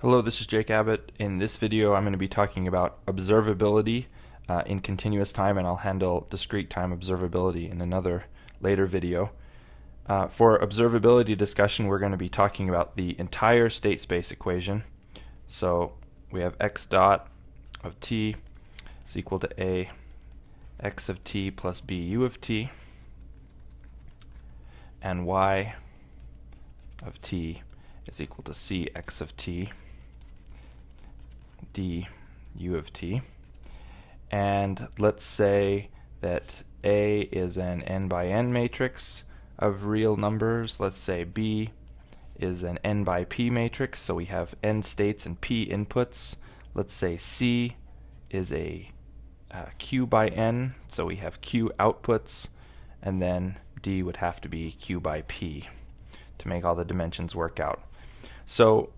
Hello, this is Jake Abbott. In this video, I'm going to be talking about observability in continuous time, and I'll handle discrete time observability in another later video. For observability discussion, we're going to be talking about the entire state space equation. So we have x dot of t is equal to a x of t plus b u of t, and y of t is equal to c x of t d u of t. And let's say that A is an n by n matrix of real numbers. Let's say B is an n by p matrix, so we have n states and p inputs. Let's say C is a q by n, so we have q outputs, and then D would have to be q by p to make all the dimensions work out. So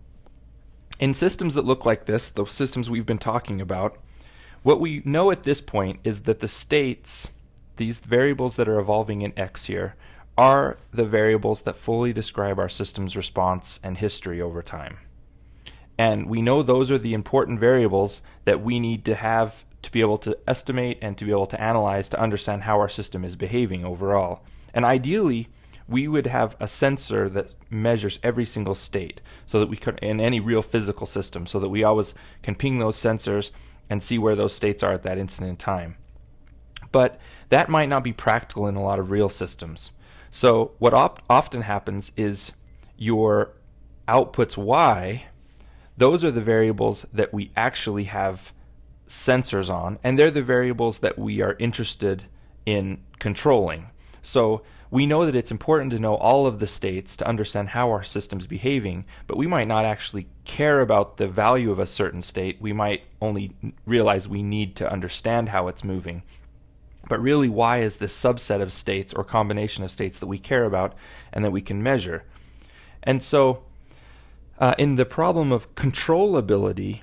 in systems that look like this, the systems we've been talking about, what we know at this point is that the states, these variables that are evolving in X here, are the variables that fully describe our system's response and history over time. And we know those are the important variables that we need to have to be able to estimate and to be able to analyze to understand how our system is behaving overall. And ideally, we would have a sensor that measures every single state so that we could, in any real physical system, so that we always can ping those sensors and see where those states are at that instant in time. But that might not be practical in a lot of real systems. So what often happens is your outputs y, those are the variables that we actually have sensors on, and they're the variables that we are interested in controlling. So we know that it's important to know all of the states to understand how our system's behaving, but we might not actually care about the value of a certain state. We might only realize we need to understand how it's moving. But really, y is this subset of states or combination of states that we care about and that we can measure. And so in the problem of controllability,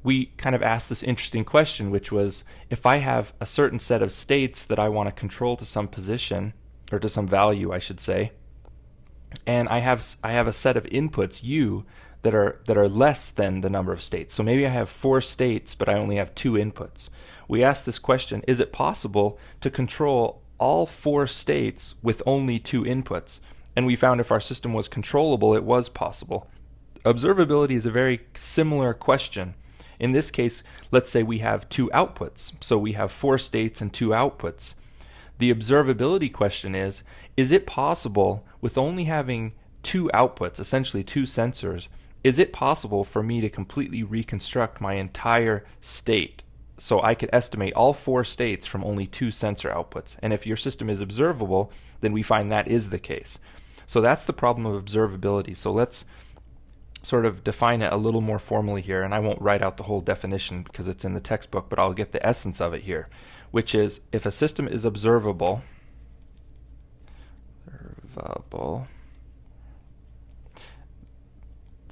we kind of asked this interesting question, which was, if I have a certain set of states that I want to control to some position, or to some value, I should say, and I have a set of inputs u that are less than the number of states. So maybe I have 4 states, but I only have 2 inputs. We asked this question: is it possible to control all 4 states with only 2 inputs? And we found if our system was controllable, it was possible. Observability is a very similar question. In this case, let's say we have 2 outputs, so we have 4 states and 2 outputs. The observability question is it possible, with only having 2 outputs, essentially 2 sensors, is it possible for me to completely reconstruct my entire state so I could estimate all 4 states from only 2 sensor outputs? And if your system is observable, then we find that is the case. So that's the problem of observability. So let's sort of define it a little more formally here, and I won't write out the whole definition because it's in the textbook, but I'll get the essence of it here, which is, if a system is observable,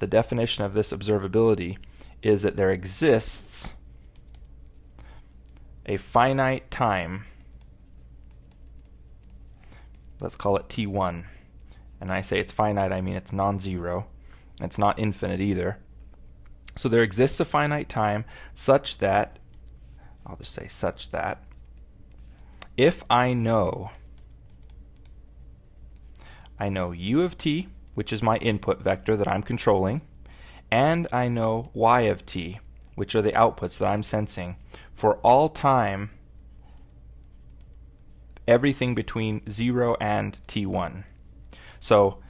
the definition of this observability is that there exists a finite time, let's call it t1, and I say it's finite, I mean it's non-zero. It's not infinite either. So there exists a finite time such that, I'll just say such that, if I know u of t, which is my input vector that I'm controlling, and I know y of t, which are the outputs that I'm sensing, for all time, everything between 0 and t1. So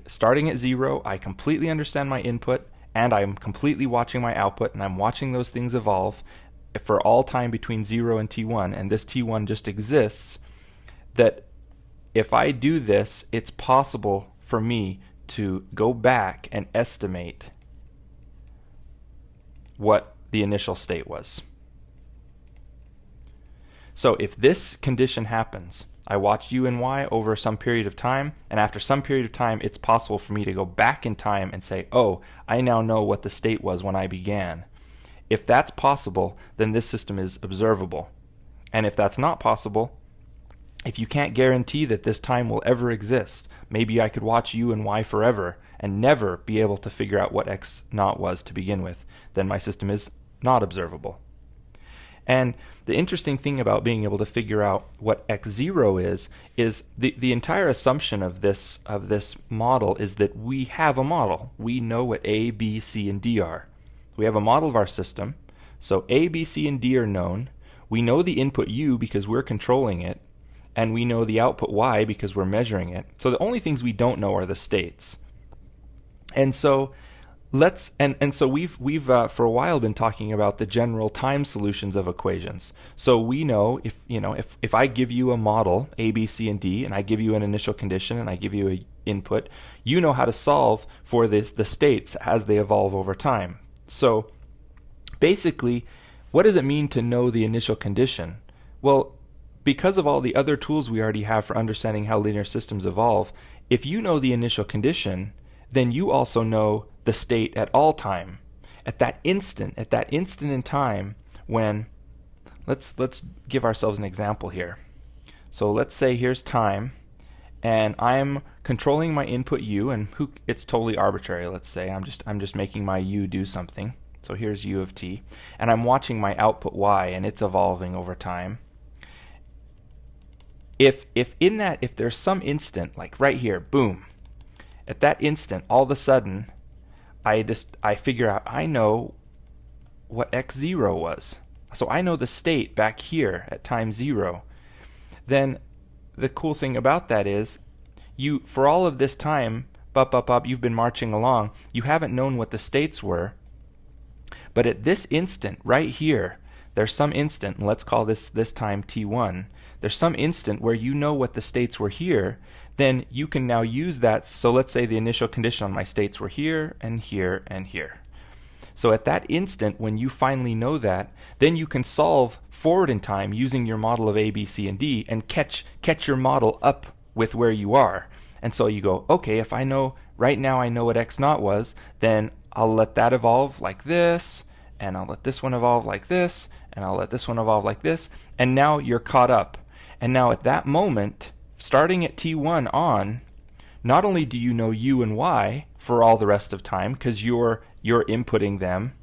starting at 0, I completely understand my input, and I'm completely watching my output, and I'm watching those things evolve for all time between 0 and t1, and this t1 just exists, that if I do this, it's possible for me to go back and estimate what the initial state was. So if this condition happens, I watch u and y over some period of time, and after some period of time, it's possible for me to go back in time and say, oh, I now know what the state was when I began. If that's possible, then this system is observable. And if that's not possible, if you can't guarantee that this time will ever exist, maybe I could watch u and y forever and never be able to figure out what x naught was to begin with, then my system is not observable. And the interesting thing about being able to figure out what x0 is the entire assumption of this model is that we have a model. We know what A, B, C, and D are. We have a model of our system. So A, B, C, and D are known. We know the input U because we're controlling it, and we know the output Y because we're measuring it. So the only things we don't know are the states. And so so we've for a while been talking about the general time solutions of equations. So we know if I give you a model A, B, C, and D, and I give you an initial condition and I give you an input, you know how to solve for the states as they evolve over time. So basically, what does it mean to know the initial condition? Well, because of all the other tools we already have for understanding how linear systems evolve, if you know the initial condition, then you also know the state at all time. At that instant in time when, let's give ourselves an example here. So let's say here's time, and I'm controlling my input U, and it's totally arbitrary. Let's say I'm just making my U do something. So here's U of t, and I'm watching my output Y, and it's evolving over time. If there's some instant, like right here, boom, at that instant, all of a sudden, I figure out I know what x0 was. So I know the state back here at time 0. Then the cool thing about that is for all of this time, you've been marching along, you haven't known what the states were. But at this instant, right here, there's some instant, and let's call this time t1, there's some instant where you know what the states were here, then you can now use that. So let's say the initial condition on my states were here and here and here. So at that instant, when you finally know that, then you can solve forward in time using your model of A, B, C, and D and catch your model up with where you are. And so you go, okay, if I know, right now I know what x naught was, then I'll let that evolve like this, and I'll let this one evolve like this, and I'll let this one evolve like this, and now you're caught up. And now at that moment, starting at t1 on, not only do you know U and Y for all the rest of time, because you're inputting them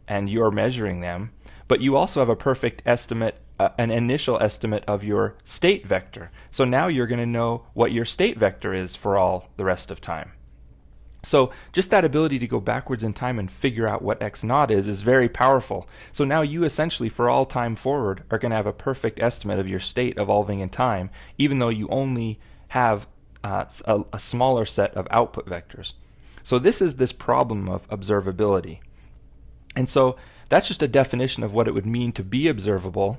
and you're measuring them, but you also have a perfect estimate, an initial estimate of your state vector. So now you're going to know what your state vector is for all the rest of time. So just that ability to go backwards in time and figure out what x naught is very powerful. So now you essentially, for all time forward, are going to have a perfect estimate of your state evolving in time, even though you only have a smaller set of output vectors. So this is this problem of observability. And so that's just a definition of what it would mean to be observable.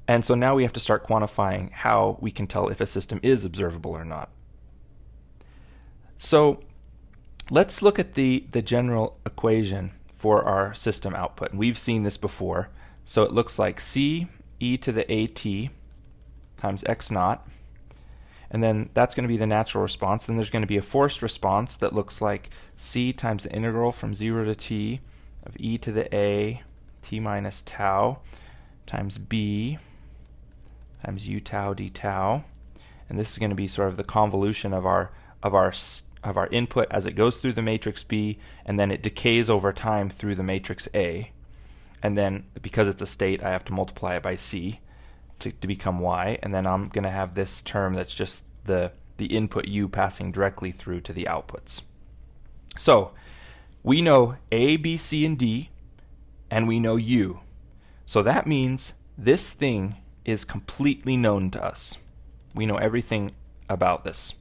And so now we have to start quantifying how we can tell if a system is observable or not. So let's look at the general equation for our system output. And we've seen this before. So it looks like C e to the at times x naught. And then that's going to be the natural response. Then there's going to be a forced response that looks like C times the integral from 0 to t of e to the a t minus tau times b times u tau d tau. And this is going to be sort of the convolution of our input as it goes through the matrix B, and then it decays over time through the matrix A. And then because it's a state, I have to multiply it by C to become Y, and then I'm going to have this term that's just the input U passing directly through to the outputs. So we know A, B, C, and D, and we know U. So that means this thing is completely known to us. We know everything about this.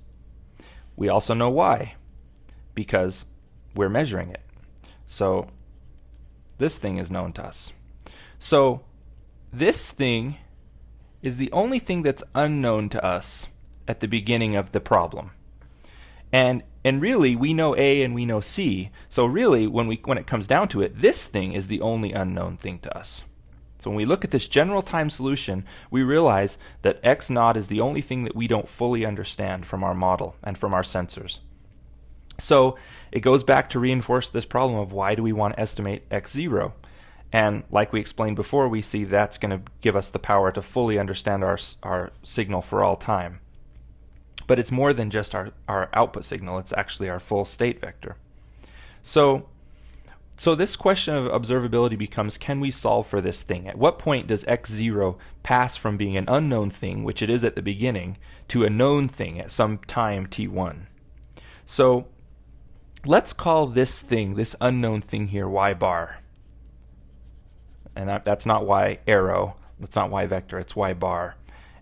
We also know Y, because we're measuring it. So this thing is known to us. So this thing is the only thing that's unknown to us at the beginning of the problem. And really, we know A and we know C. So really, when it comes down to it, this thing is the only unknown thing to us. So when we look at this general time solution, we realize that x naught is the only thing that we don't fully understand from our model and from our sensors. So it goes back to reinforce this problem of why do we want to estimate x0? And like we explained before, we see that's going to give us the power to fully understand our signal for all time. But it's more than just our output signal. It's actually our full state vector. So this question of observability becomes, can we solve for this thing? At what point does x0 pass from being an unknown thing, which it is at the beginning, to a known thing at some time t1? So let's call this thing, this unknown thing here, y bar. And that's not y arrow, that's not y vector, it's y bar.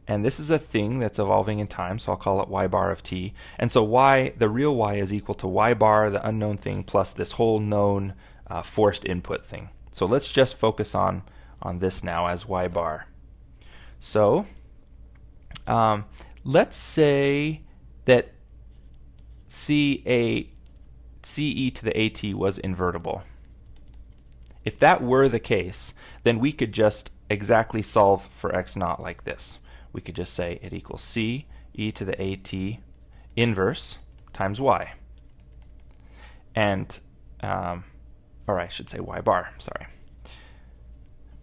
And this is a thing that's evolving in time, so I'll call it y bar of t. And so y, the real y, is equal to y bar, the unknown thing, plus this whole known forced input thing. So let's just focus on this now as y bar. So let's say that ce to the at was invertible. If that were the case, then we could just exactly solve for x naught like this. We could just say it equals ce to the at inverse times y. And, or I should say y bar, sorry.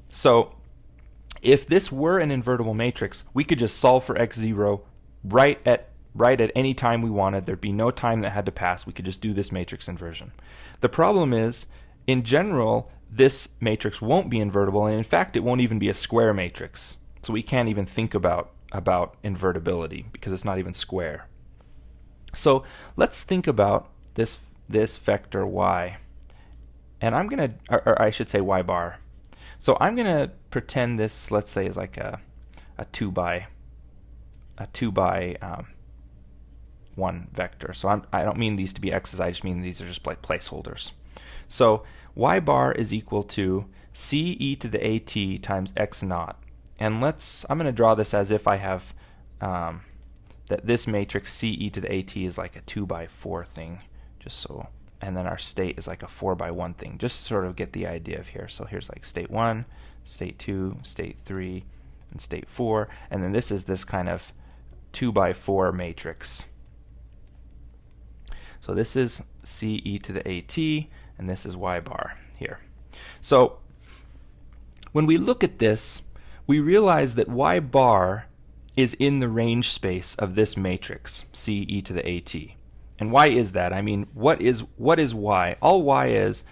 So if this were an invertible matrix, we could just solve for x0 right at any time we wanted. There'd be no time that had to pass. We could just do this matrix inversion. The problem is, in general, this matrix won't be invertible, and in fact, it won't even be a square matrix. So we can't even think about invertibility because it's not even square. So let's think about this vector y. And I'm going to, or I should say y bar. So I'm going to pretend this, let's say, is like a 2 by 1 vector. So I don't mean these to be x's, I just mean these are just like placeholders. So y bar is equal to ce to the at times x naught. And I'm going to draw this as if I have that this matrix ce to the at is like a 2 by 4 thing, just so, and then our state is like a 4 by 1 thing, just to sort of get the idea of here. So here's like state 1, state 2, state 3, and state 4, and then this is this kind of 2 by 4 matrix. So this is ce to the at, and this is y bar here. So when we look at this, we realize that y bar is in the range space of this matrix, ce to the at. And why is that? I mean, what is y? All y is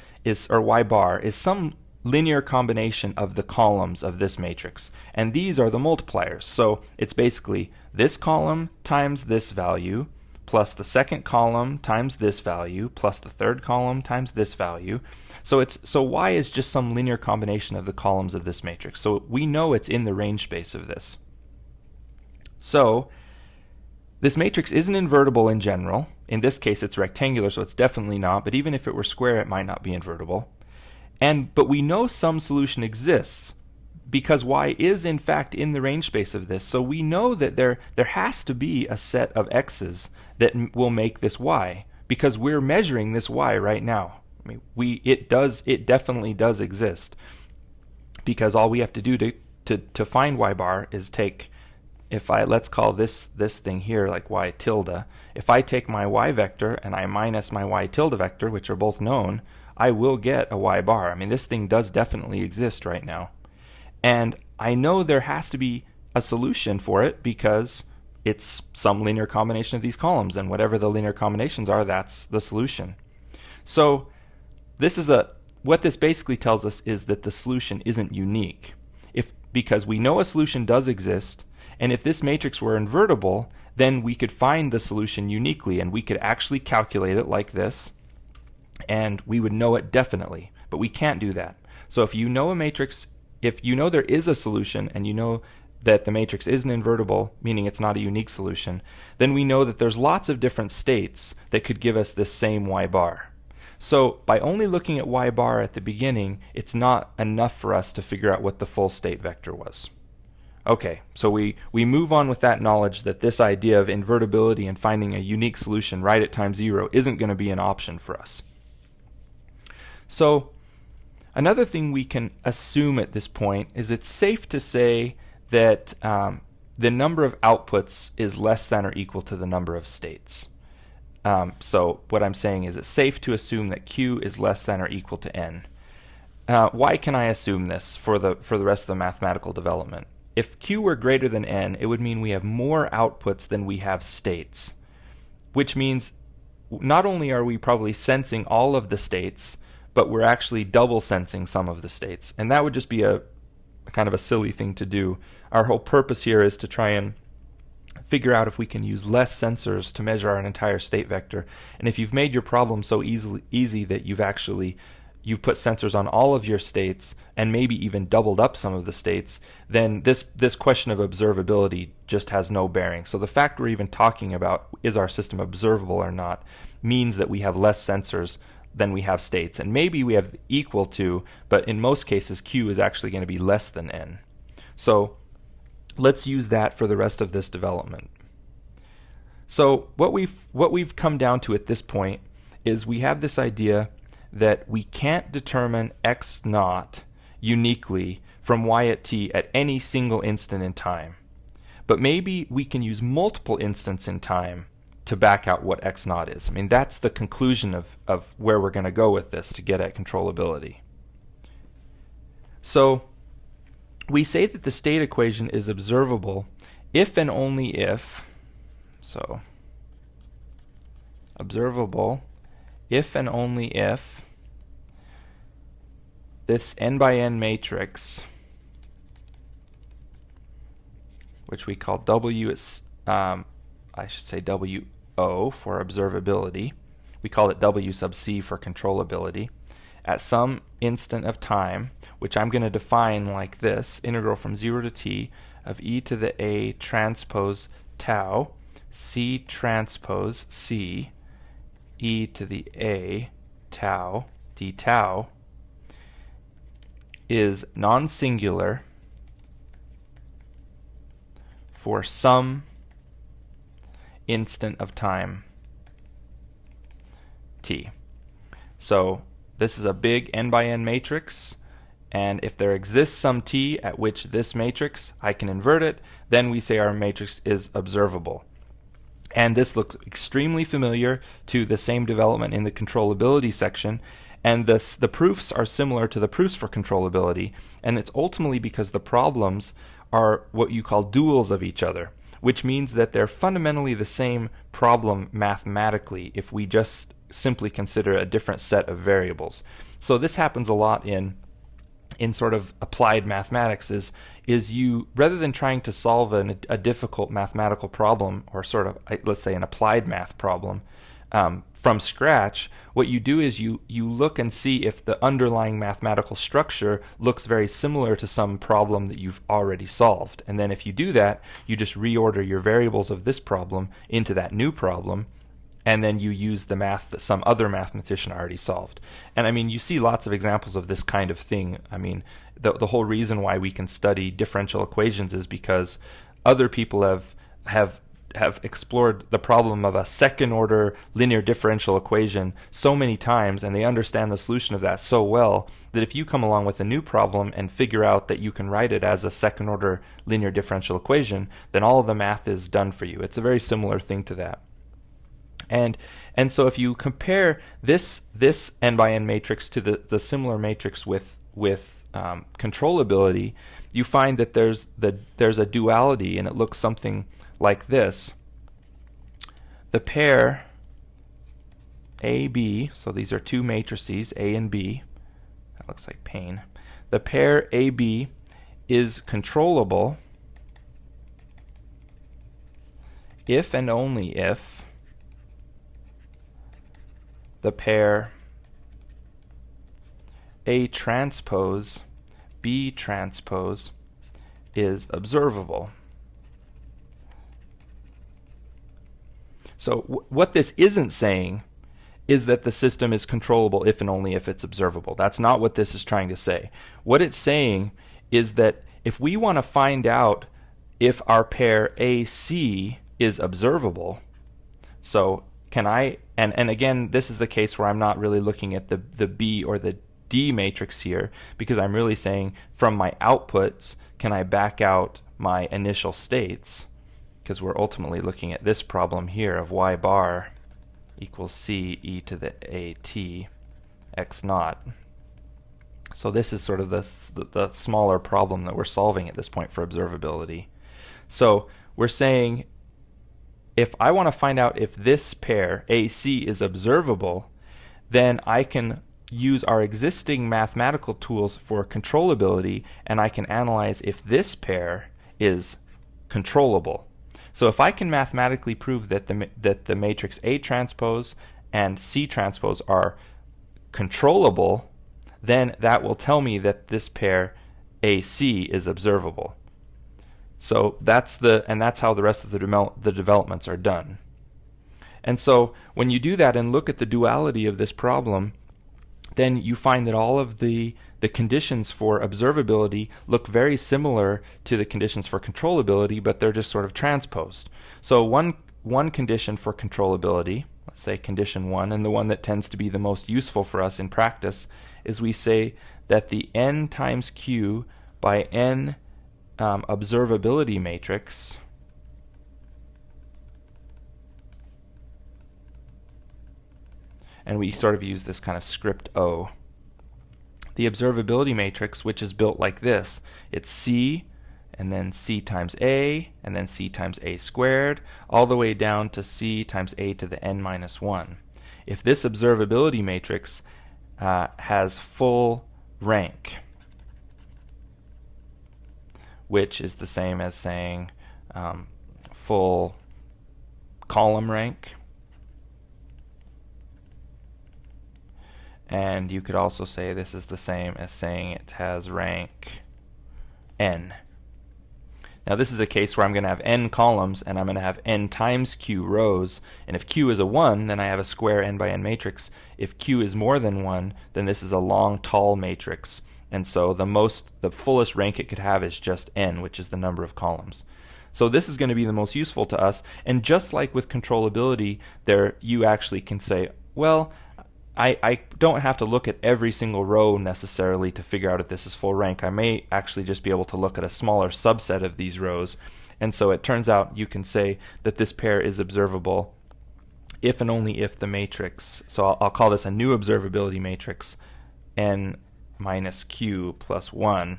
or y bar is some linear combination of the columns of this matrix. And these are the multipliers. So it's basically this column times this value, plus the second column times this value, plus the third column times this value. So y is just some linear combination of the columns of this matrix. So we know it's in the range space of this. So this matrix isn't invertible in general. In this case, it's rectangular, so it's definitely not. But even if it were square, it might not be invertible. But we know some solution exists because y is in fact in the range space of this. So we know that there has to be a set of x's that will make this y, because we're measuring this y right now. I mean, it definitely does exist, because all we have to do to find y bar is take, let's call this thing here like y tilde. If I take my y vector and I minus my y tilde vector, which are both known, I will get a y bar. I mean, this thing does definitely exist right now. And I know there has to be a solution for it because it's some linear combination of these columns, and whatever the linear combinations are, that's the solution. So what this basically tells us is that the solution isn't unique. Because we know a solution does exist, and if this matrix were invertible, then we could find the solution uniquely, and we could actually calculate it like this, and we would know it definitely. But we can't do that. So if you know a matrix, if you know there is a solution, and you know that the matrix isn't invertible, meaning it's not a unique solution, then we know that there's lots of different states that could give us this same y bar. So by only looking at y bar at the beginning, it's not enough for us to figure out what the full state vector was. Okay, so we move on with that knowledge that this idea of invertibility and finding a unique solution right at time 0 isn't going to be an option for us. So another thing we can assume at this point is it's safe to say that the number of outputs is less than or equal to the number of states. So what I'm saying is it's safe to assume that Q is less than or equal to N. Why can I assume this for the rest of the mathematical development? if Q were greater than N, it would mean we have more outputs than we have states, which means not only are we probably sensing all of the states, but we're actually double sensing some of the states. And that would just be a kind of a silly thing to do. Our whole purpose here is to try and figure out if we can use less sensors to measure an entire state vector. And if you've made your problem so easy that you've put sensors on all of your states and maybe even doubled up some of the states, then this question of observability just has no bearing. So the fact we're even talking about is our system observable or not means that we have less sensors than we have states. And maybe we have equal to, but in most cases Q is actually going to be less than N. So let's use that for the rest of this development. So what we've come down to at this point is we have this idea that we can't determine x naught uniquely from y at t at any single instant in time. But maybe we can use multiple instants in time to back out what x naught is. I mean, that's the conclusion of where we're going to go with this to get at controllability. So we say that the state equation is observable if and only if, so observable if and only if this n by n matrix, which we call W, I should say WO for observability. We call it W sub C for controllability. At some instant of time, which I'm going to define like this, integral from 0 to t of e to the a transpose tau, c transpose c, e to the a tau d tau, is non-singular for some instant of time t. So this is a big n by n matrix, and if there exists some t at which this matrix, I can invert it, then we say our matrix is observable. And this looks extremely familiar to the same development in the controllability section, and the proofs are similar to the proofs for controllability, and it's ultimately because the problems are what you call duals of each other, which means that they're fundamentally the same problem mathematically if we just simply consider a different set of variables. So this happens a lot in sort of applied mathematics is you, rather than trying to solve a difficult mathematical problem, or sort of, let's say, an applied math problem from scratch, what you do is you look and see if the underlying mathematical structure looks very similar to some problem that you've already solved. And then if you do that, you just reorder your variables of this problem into that new problem, and then you use the math that some other mathematician already solved. And I mean, you see lots of examples of this kind of thing. I mean, the whole reason why we can study differential equations is because other people have explored the problem of a second order linear differential equation so many times, and they understand the solution of that so well that if you come along with a new problem and figure out that you can write it as a second order linear differential equation, then all of the math is done for you. It's a very similar thing to that. And so if you compare this n by n matrix to the similar matrix with controllability, you find that there's a duality, and it looks something like this. The pair AB, so these are two matrices, A and B. That looks like pain. The pair AB is controllable if and only if the pair A transpose B transpose is observable. So what this isn't saying is that the system is controllable if and only if it's observable. That's not what this is trying to say. What it's saying is that if we want to find out if our pair AC is observable, so can I, and again, this is the case where I'm not really looking at the B or the D matrix here, because I'm really saying from my outputs, can I back out my initial states? Because we're ultimately looking at this problem here of y bar equals c e to the at x naught. So this is sort of the smaller problem that we're solving at this point for observability. So we're saying if I want to find out if this pair, AC, is observable, then I can use our existing mathematical tools for controllability, and I can analyze if this pair is controllable. So if I can mathematically prove that the matrix A transpose and C transpose are controllable, then that will tell me that this pair AC is observable. So that's how the rest of the developments are done. And so when you do that and look at the duality of this problem, then you find that all of the conditions for observability look very similar to the conditions for controllability, but they're just sort of transposed. So one condition for controllability, let's say condition 1, and the one that tends to be the most useful for us in practice, is we say that the n times q by n observability matrix and we sort of use this kind of script O. The observability matrix, which is built like this, it's C and then C times A and then C times A squared all the way down to C times A to the n minus 1. If this observability matrix has full rank, which is the same as saying full column rank. And you could also say this is the same as saying it has rank n. Now this is a case where I'm going to have n columns and I'm going to have n times q rows. And if q is a 1, then I have a square n by n matrix. If q is more than 1, then this is a long, tall matrix. And so the fullest rank it could have is just n, which is the number of columns. So this is going to be the most useful to us. And just like with controllability, there you actually can say, well, I don't have to look at every single row necessarily to figure out if this is full rank. I may actually just be able to look at a smaller subset of these rows. And so it turns out you can say that this pair is observable if and only if the matrix, so I'll call this a new observability matrix, n minus q plus 1.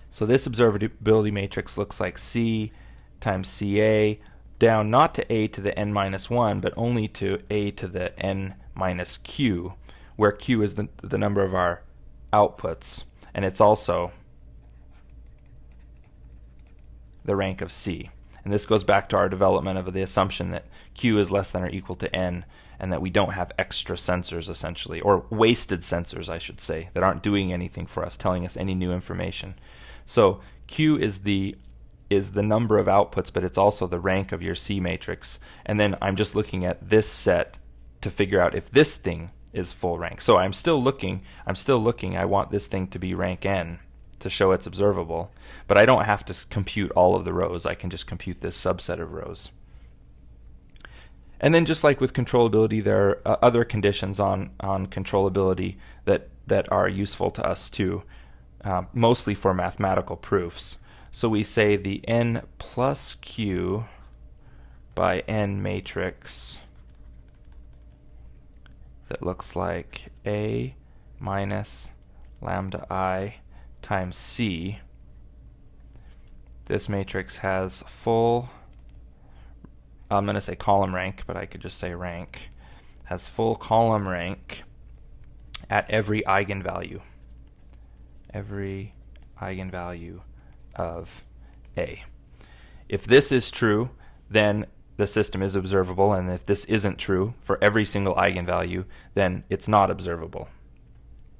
So this observability matrix looks like C times CA down not to A to the n minus 1, but only to A to the n minus q, where q is the number of our outputs, and it's also the rank of C. And this goes back to our development of the assumption that q is less than or equal to n, and that we don't have extra sensors essentially, or wasted sensors I should say, that aren't doing anything for us, telling us any new information. So q is the number of outputs, but it's also the rank of your C matrix. And then I'm just looking at this set to figure out if this thing is full rank. So I'm still looking, I want this thing to be rank n to show it's observable, but I don't have to compute all of the rows. I can just compute this subset of rows. And then just like with controllability, there are other conditions on controllability that are useful to us too, mostly for mathematical proofs. So we say the n plus q by n matrix that looks like A minus lambda I times C. This matrix has full, I'm going to say column rank, but I could just say rank, has full column rank at every eigenvalue. Every eigenvalue of A. If this is true, then the system is observable, and if this isn't true for every single eigenvalue, then it's not observable.